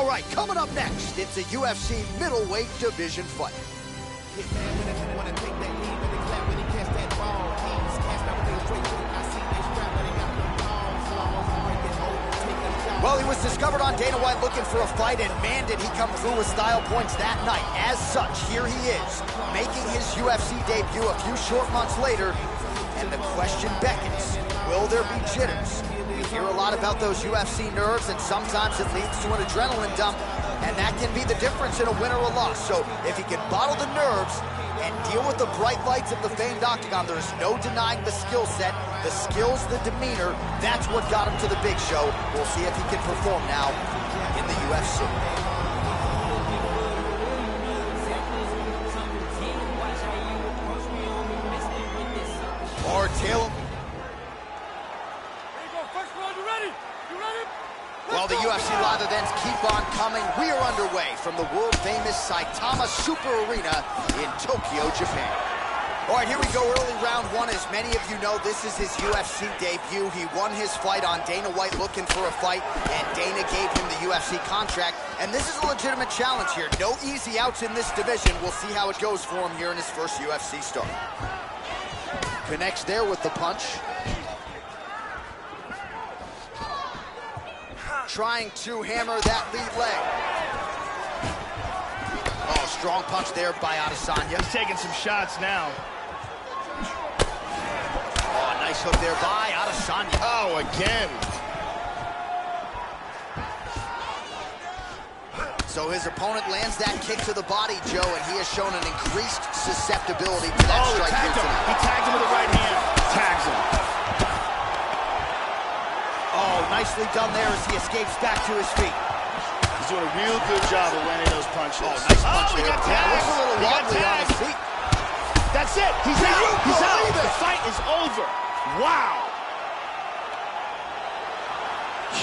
All right, coming up next, it's a UFC middleweight division fight. Well, he was discovered on Dana White looking for a fight, and man, did he come through with style points that night. As such, here he is, making his UFC debut a few short months later, and the question beckons, will there be jitters? We hear a lot about those UFC nerves, and sometimes it leads to an adrenaline dump, and that can be the difference in a win or a loss. So if he can bottle the nerves and deal with the bright lights of the famed octagon, there's no denying the skill set, the skills, the demeanor. That's what got him to the big show. We'll see if he can perform now in the UFC. Taylor. Well, the UFC live events keep on coming. We are underway from the world-famous Saitama Super Arena in Tokyo, Japan. All right, here we go, early round one. As many of you know, this is his UFC debut. He won his fight on Dana White looking for a fight, and Dana gave him the UFC contract. And this is a legitimate challenge here. No easy outs in this division. We'll see how it goes for him here in his first UFC start. Connects there with the punch. Trying to hammer that lead leg. Oh, strong punch there by Adesanya. He's taking some shots now. Oh, nice hook there by Adesanya. Oh, again. So his opponent lands that kick to the body, Joe, and he has shown an increased susceptibility to that strike here tonight. He tagged him with the right hand. Tags him. Oh, nicely done there as he escapes back to his feet. He's doing a real good job of landing those punches. Oh, nice punch there. He got tagged. Looks a little wobbly on his feet. That's it. He's out. He's out. The fight is over. Wow.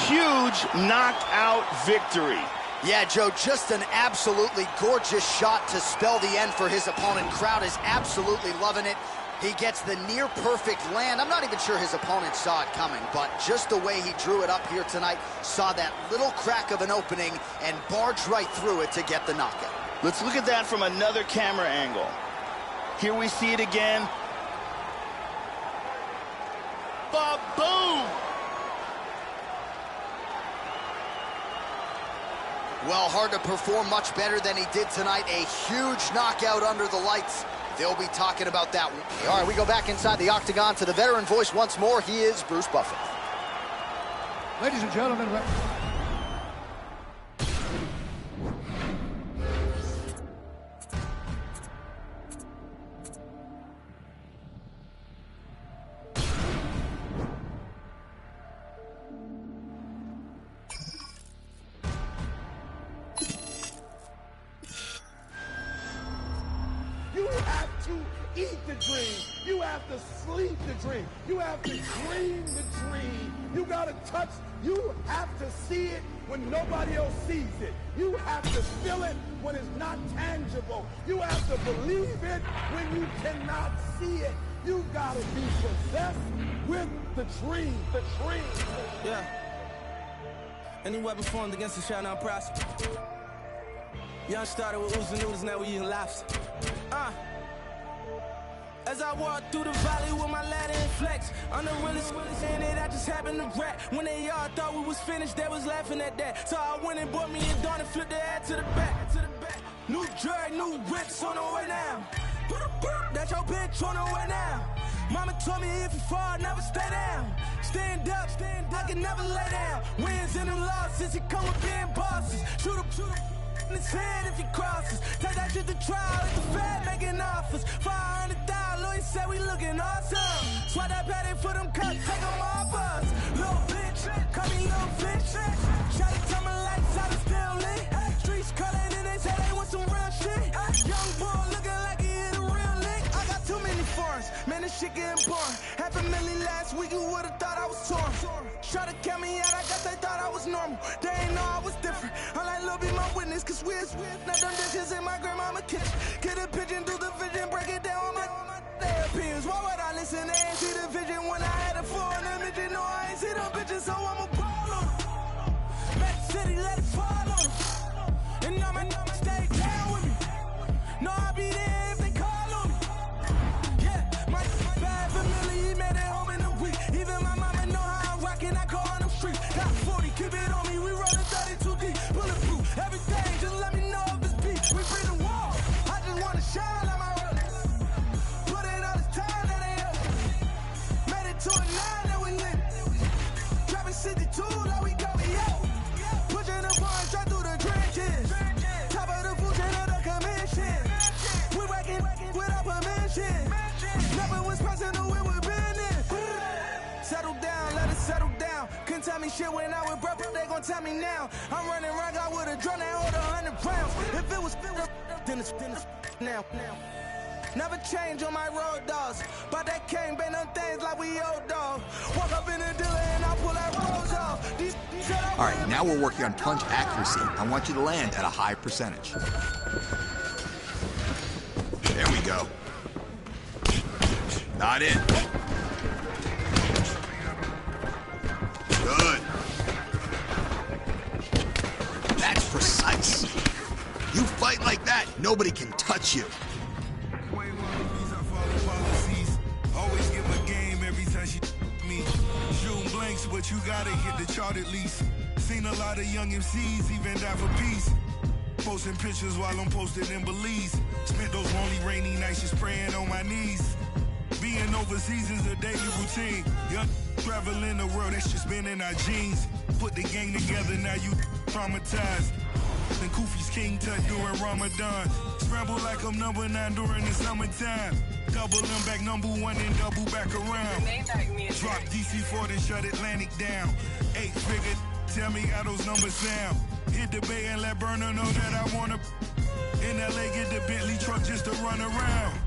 Huge knockout victory. Yeah, Joe, just an absolutely gorgeous shot to spell the end for his opponent. Crowd is absolutely loving it. He gets the near-perfect land. I'm not even sure his opponent saw it coming, but just the way he drew it up here tonight, saw that little crack of an opening and barged right through it to get the knockout. Let's look at that from another camera angle. Here we see it again. Ba-boom! Well, hard to perform much better than he did tonight. A huge knockout under the lights. They'll be talking about that one. All right, we go back inside the octagon to the veteran voice once more. He is Bruce Buffer. Ladies and gentlemen, you have to eat the dream. You have to sleep the dream. You have to dream the dream. You gotta touch. You have to see it when nobody else sees it. You have to feel it when it's not tangible. You have to believe it when you cannot see it. You gotta be possessed with the dream. The dream. Yeah. Any weapon formed against us shall not prosper. Young started with oozing noodles, now we eating lobster. As I walk through the valley with my ladder and flex, I'm the realest in it, I just happened to rap. When they all thought we was finished, they was laughing at that. So I went and bought me a dawn and flipped the head to the back. New drag, new rips on the way now. That's your bitch on the way now. Mama told me if you fall, never stay down. Stand up, I can never lay down. Wins and them losses, it come with being bosses. Shoot up in his head if he crosses. Take that shit to trial, it's the Fed making offers. 500,000, Louis said we looking awesome. Swat that patty for them cuts, take them off us. Little bitch, call me little bitch. Try to tell my lights out, it's still lit. Streets calling and they say they want some real shit. Young boy looking like he hit a real lick. I got too many foreigns, man, this shit getting boring. $500,000 last week, you would've thought I was torn. Try to count me out, I guess they thought I was normal. They ain't know I was different. I like Lil' be my witness, cause we're not them dishes in my grandmama kitchen. Get a pigeon through the vision, break it down on my their opinions. Why would I listen? They ain't see the vision when I had a 400 midget. No, I ain't see them bitches, so I'ma ball on them. Back City, let it fall on them. couldn't tell me shit when I was broke, they gon' tell me now. I'm running around, I would've drawn that hold 100 pounds. If it was then it's now. Never change on my road dogs, but they can't bend them things like we old dog. Walk up in the dealer and I pull that rose off. All right, now we're working on punch accuracy. I want you to land at a high percentage. There we go. Not in. Good. That's precise. You fight like that, nobody can touch you. Always give a game every time she me. Shooting blanks, but you gotta hit the chart at least. Seen a lot of young MCs even die for peace. Posting pictures while I'm posted in Belize. Spent those lonely rainy nights just praying on my knees. Being overseas is a daily routine. Young traveling the world, that's just been in our genes. Put the gang together, now you traumatized. And Kufi's King Tut during Ramadan. Scramble like I'm number 9 during the summertime. Double them back #1 and double back around. Drop DC4 and shut Atlantic down. 8-figure, tell me how those numbers sound. Hit the bay and let Burner know that I wanna. In LA, get the Bentley truck just to run around.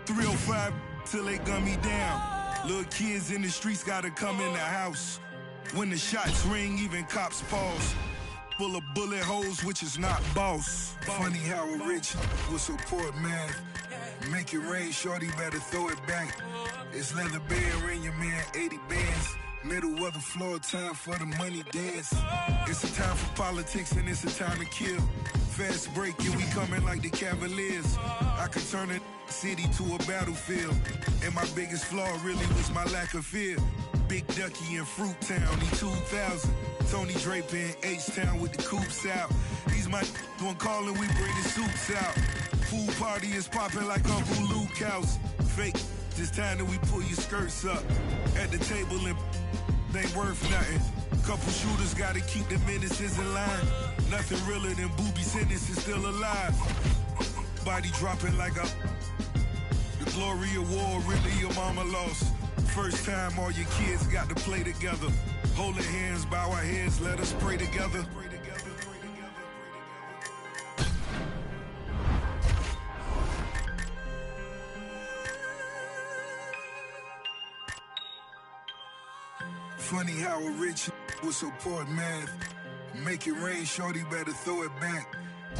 305 till they gun me down. Little kids in the streets gotta come in the house. When the shots ring, even cops pause. Full of bullet holes, which is not boss. Funny how a rich will support math. Make it rain, shorty, better throw it back. It's leather bear in your man, 80 bands. Middle of the floor, time for the money dance. It's a time for politics and it's a time to kill. Fast break and we coming like the Cavaliers. I could turn a city to a battlefield. And my biggest flaw really was my lack of fear. Big Ducky in Fruit Town, he 2000. Tony Draper in H-Town with the coops out. He's my one calling, we bring the soups out. Pool party is popping like Uncle Luke house. Fake, this time that we pull your skirts up. At the table and ain't worth nothing. Couple shooters gotta keep the menaces in line. Nothing realer than booby sentences still alive. Body dropping like a. The glory of war, really your mama lost. First time all your kids got to play together. Holding hands, bow our heads, let us pray together. Funny how a rich will support math. Make it rain, shorty, better throw it back.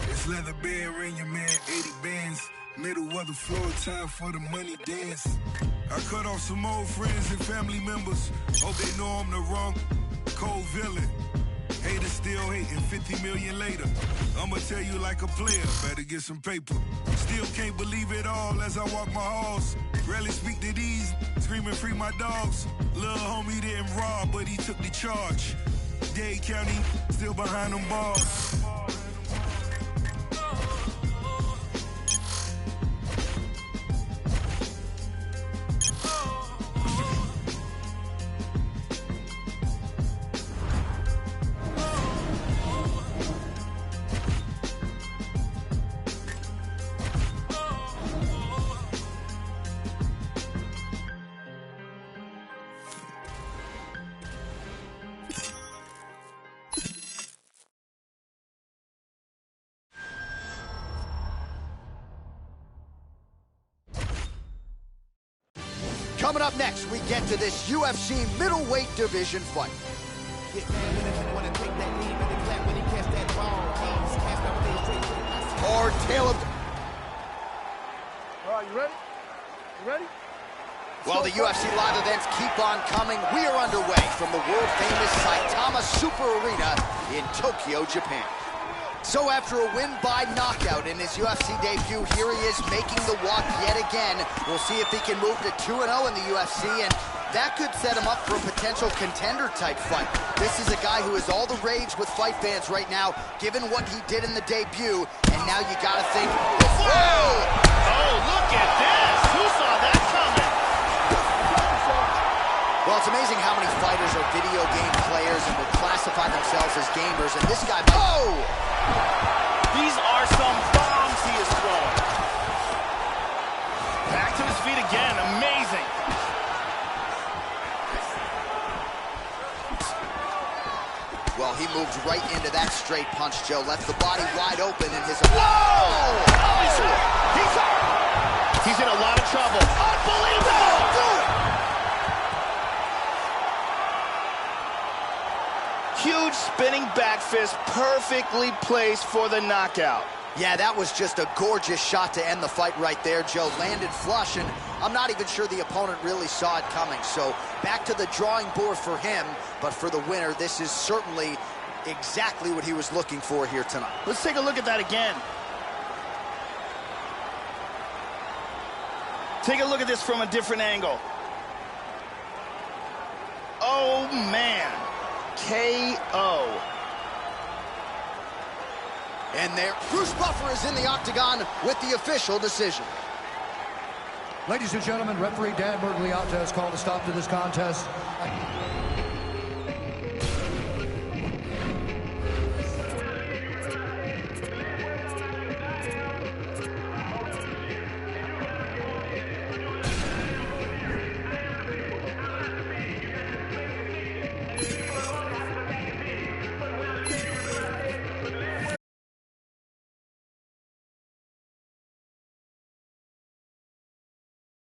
It's leather bear in your man, 80 bands. Middle of the floor, time for the money dance. I cut off some old friends and family members. Hope they know I'm the wrong cold villain. Haters still hating 50 million later. I'ma tell you like a player, better get some paper. Still can't believe it all as I walk my halls. Rarely speak to these, screaming free my dogs. Lil' homie didn't rob, but he took the charge. Dade County, still behind them bars. Coming up next, we get to this UFC middleweight division fight. Our tale of... All right, you ready? You ready? While the UFC live events keep on coming, we are underway from the world-famous Saitama Super Arena in Tokyo, Japan. So after a win by knockout in his UFC debut, here he is making the walk yet again. We'll see if he can move to 2-0 in the UFC, and that could set him up for a potential contender-type fight. This is a guy who is all the rage with fight fans right now, given what he did in the debut, and now you gotta think, whoa! Oh, look at this! Who saw that coming? Well, it's amazing how many fighters are video game players and would classify themselves as gamers, and this guy, oh! These are some bombs he is throwing. Back to his feet again, amazing. Well, he moved right into that straight punch, Joe. Left the body wide open in his... Whoa! Oh, he's hurt! He's in a lot of trouble. Unbelievable! Do it! Huge spinning back fist, perfectly placed for the knockout. Yeah, that was just a gorgeous shot to end the fight right there, Joe. Landed flush, and I'm not even sure the opponent really saw it coming. So back to the drawing board for him, but for the winner, this is certainly exactly what he was looking for here tonight. Let's take a look at that again. Take a look at this from a different angle. Oh, man. KO. And there, Bruce Buffer is in the octagon with the official decision. Ladies and gentlemen, referee Dan Miragliotta has called a stop to this contest.